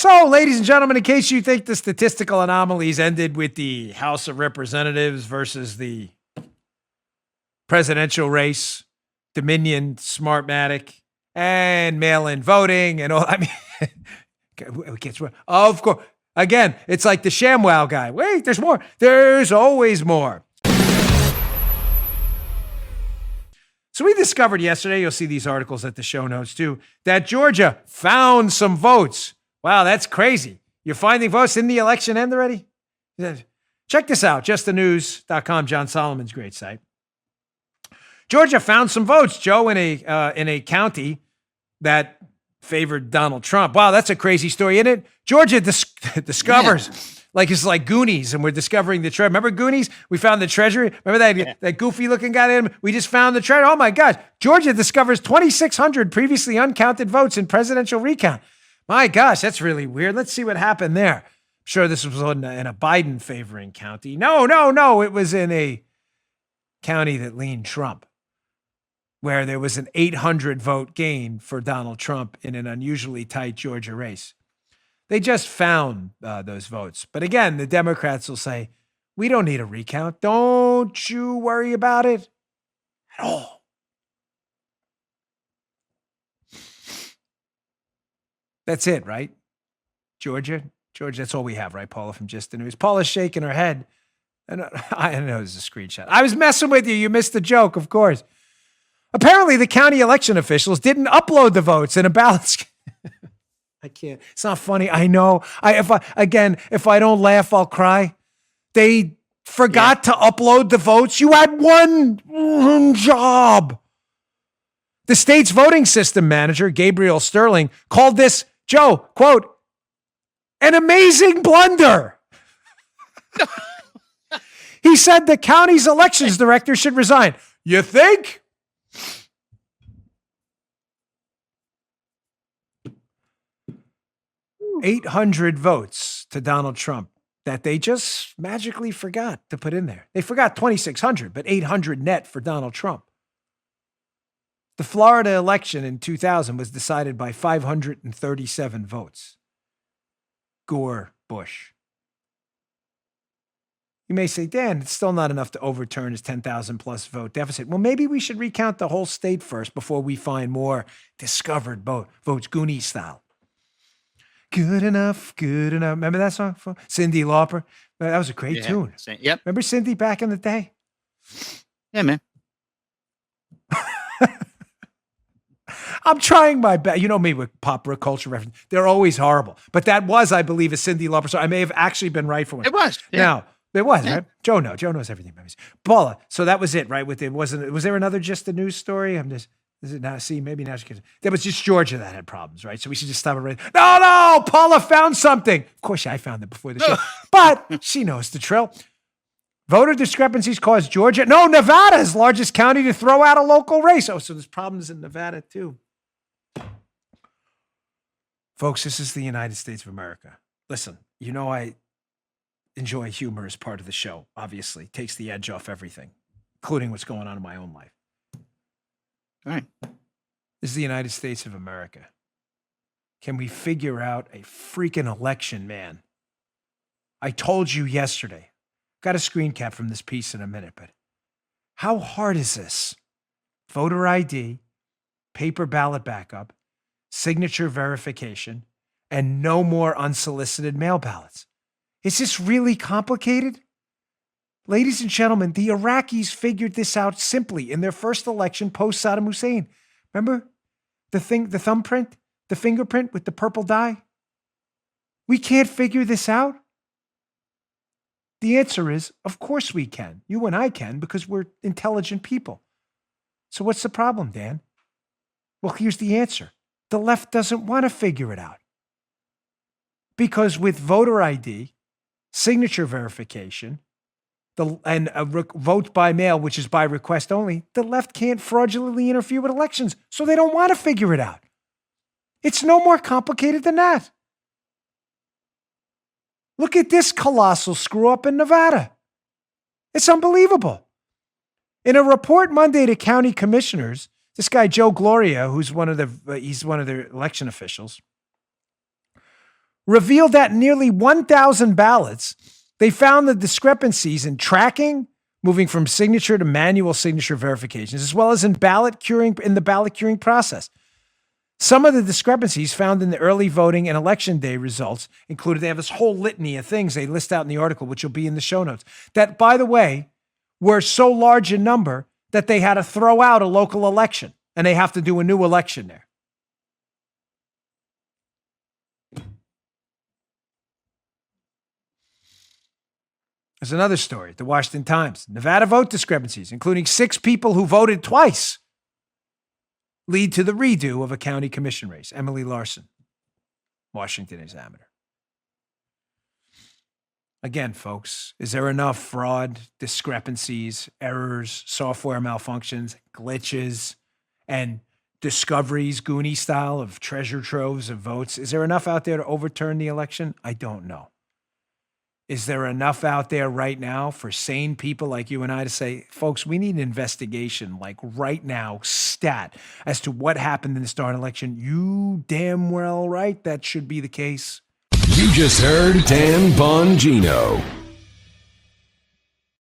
So, ladies and gentlemen, in case you think the statistical anomalies ended with the House of Representatives versus the presidential race, Dominion, Smartmatic, and mail-in voting and all, I mean, of course, again, it's like the ShamWow guy. Wait, there's more. There's always more. So we discovered yesterday, you'll see these articles at the show notes too, that Georgia found some votes. Wow, that's crazy. You're finding votes in the election end already? Check this out, justthenews.com, John Solomon's great site. Georgia found some votes, Joe, in a county that favored Donald Trump. Wow, that's a crazy story, isn't it? Georgia discovers, like it's like Goonies, and we're discovering the treasure. Remember Goonies? We found the treasure. Remember that goofy-looking guy? We just found the treasure. Oh, my gosh. Georgia discovers 2,600 previously uncounted votes in presidential recount. My gosh, that's really weird. Let's see what happened there. I'm sure this was in a Biden-favoring county. No. It was in a county that leaned Trump, where there was an 800-vote gain for Donald Trump in an unusually tight Georgia race. They just found those votes. But again, the Democrats will say, we don't need a recount. Don't you worry about it at all. That's it, right? Georgia, that's all we have, right, Paula, from Just the News? Paula's shaking her head. I know it's a screenshot. I was messing with you. You missed the joke, of course. Apparently, the county election officials didn't upload the votes in a ballot. I can't. It's not funny. I know. If I don't laugh, I'll cry. They forgot to upload the votes. You had one job. The state's voting system manager, Gabriel Sterling, called this, Joe, quote, an amazing blunder. He said the county's elections director should resign. You think? $800 votes to Donald Trump that they just magically forgot to put in there. They forgot 2,600, but 800 net for Donald Trump. The Florida election in 2000 was decided by 537 votes. Gore, Bush. You may say, Dan, it's still not enough to overturn his 10,000 plus vote deficit. Well, maybe we should recount the whole state first before we find more discovered votes, Goonie style. Good enough. Remember that song? Cyndi Lauper? That was a great tune. Yep. Remember Cyndi back in the day? Yeah, man. I'm trying my best. You know me with pop culture reference. They're always horrible. But that was, I believe, a Cyndi Lauper song. I may have actually been right for one. It was. Yeah. Now, it was, right? Joe knows everything about music. Paula, so that was it, right? Was there another Just the News story? Is it now? See, maybe now she could. That was just Georgia that had problems, right? So we should just stop it right. No, Paula found something. Of course, I found it before the show. But she knows the drill. Voter discrepancies caused Nevada's largest county to throw out a local race. Oh, so there's problems in Nevada too. Folks, this is the United States of America. Listen, you know I enjoy humor as part of the show, obviously. Takes the edge off everything, including what's going on in my own life. All right. This is the United States of America. Can we figure out a freaking election, man? I told you yesterday. Got a screen cap from this piece in a minute, but how hard is this? Voter ID, paper ballot backup, signature verification, and no more unsolicited mail ballots. Is this really complicated? Ladies and gentlemen, the Iraqis figured this out simply in their first election post Saddam Hussein. Remember the thumbprint, the fingerprint with the purple dye? We can't figure this out? The answer is, of course we can. You and I can because we're intelligent people. So what's the problem, Dan? Well, here's the answer. The left doesn't want to figure it out. Because with voter ID, signature verification, vote by mail, which is by request only, the left can't fraudulently interfere with elections, so they don't want to figure it out. It's no more complicated than that. Look at this colossal screw up in Nevada. It's unbelievable. In a report Monday to county commissioners, this guy, Joe Gloria, he's one of the election officials, revealed that in nearly 1,000 ballots, they found the discrepancies in tracking, moving from signature to manual signature verifications, as well as in the ballot curing process. Some of the discrepancies found in the early voting and election day results included, they have this whole litany of things they list out in the article, which will be in the show notes, that, by the way, were so large in number that they had to throw out a local election and they have to do a new election there. There's another story at the Washington Times. Nevada vote discrepancies, including 6 people who voted twice, lead to the redo of a county commission race. Emily Larson, Washington Examiner. Again, folks, is there enough fraud, discrepancies, errors, software malfunctions, glitches, and discoveries, Goonie style, of treasure troves of votes? Is there enough out there to overturn the election? I don't know. Is there enough out there right now for sane people like you and I to say, folks, we need an investigation, like right now, stat, as to what happened in the darn election? You damn well right that should be the case. You just heard Dan Bongino.